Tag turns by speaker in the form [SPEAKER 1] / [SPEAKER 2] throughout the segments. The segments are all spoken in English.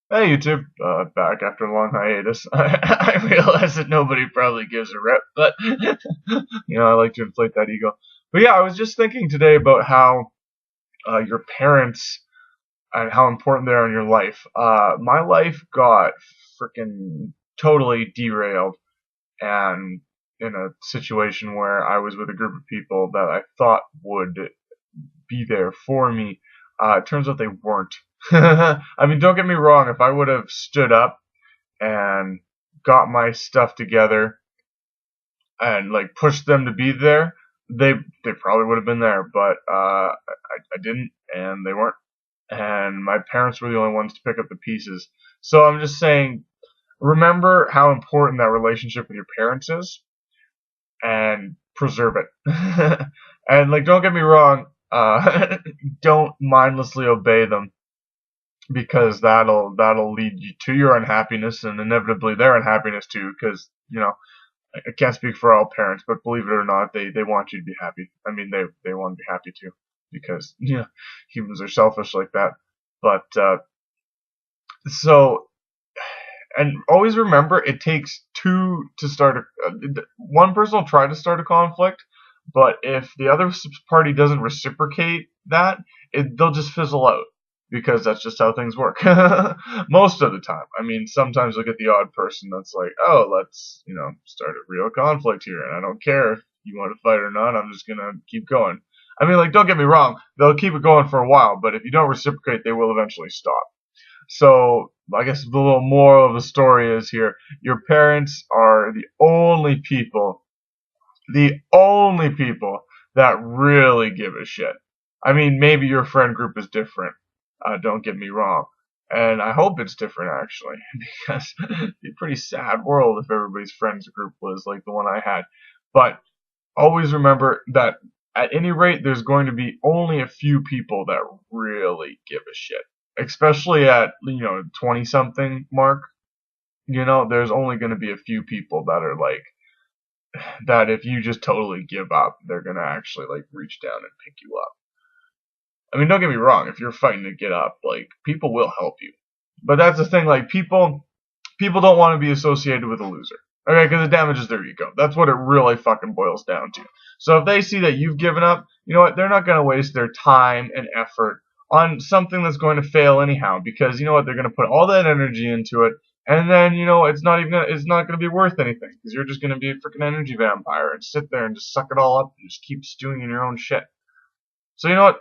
[SPEAKER 1] Hey YouTube, back after a long hiatus. I realize that nobody probably gives a rep, but I like to inflate that ego. But yeah, I was just thinking today about how your parents and how important they are in your life. My life got freaking totally derailed, and in a situation where I was with a group of people that I thought would be there for me. It turns out they weren't. I mean, don't get me wrong. If I would have stood up and got my stuff together and like pushed them to be there, they probably would have been there. But I didn't, and they weren't. And my parents were the only ones to pick up the pieces. So I'm just saying, remember how important that relationship with your parents is, and preserve it. And like, don't get me wrong. Don't mindlessly obey them, because that'll lead you to your unhappiness and inevitably their unhappiness too. Because I can't speak for all parents, but believe it or not, they want you to be happy. I mean, they want to be happy too, because humans are selfish like that. But so and always remember, it takes two to start one person will try to start a conflict, but if the other party doesn't reciprocate that, they'll just fizzle out, because that's just how things work. Most of the time. I mean, sometimes you'll get the odd person that's like, oh, let's start a real conflict here, and I don't care if you want to fight or not, I'm just gonna keep going. I mean, like, don't get me wrong, they'll keep it going for a while, but if you don't reciprocate, they will eventually stop. So I guess the little moral of the story is here: your parents are the only people that really give a shit. I mean, maybe your friend group is different. Don't get me wrong, and I hope it's different actually, because it'd be a pretty sad world if everybody's friends group was like the one I had. But always remember that at any rate, there's going to be only a few people that really give a shit, especially at 20 something mark. There's only going to be a few people that are like that. If you just totally give up, they're going to actually like reach down and pick you up. I mean, don't get me wrong, if you're fighting to get up, like, people will help you, but that's the thing, like, people don't want to be associated with a loser. Okay, because it damages their ego. That's what it really fucking boils down to. So if they see that you've given up, you know what? They're not going to waste their time and effort on something that's going to fail anyhow. Because you know what? They're going to put all that energy into it, and then it's not going to be worth anything, because you're just going to be a freaking energy vampire and sit there and just suck it all up and just keep stewing in your own shit. So you know what?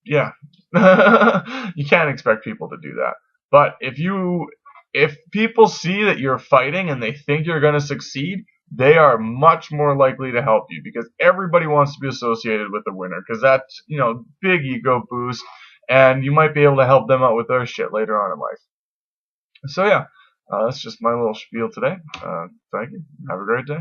[SPEAKER 1] Yeah. You can't expect people to do that. But if people see that you're fighting and they think you're going to succeed, they are much more likely to help you, because everybody wants to be associated with the winner, because that's, big ego boost, and you might be able to help them out with their shit later on in life. So yeah, that's just my little spiel today. Thank you. Have a great day.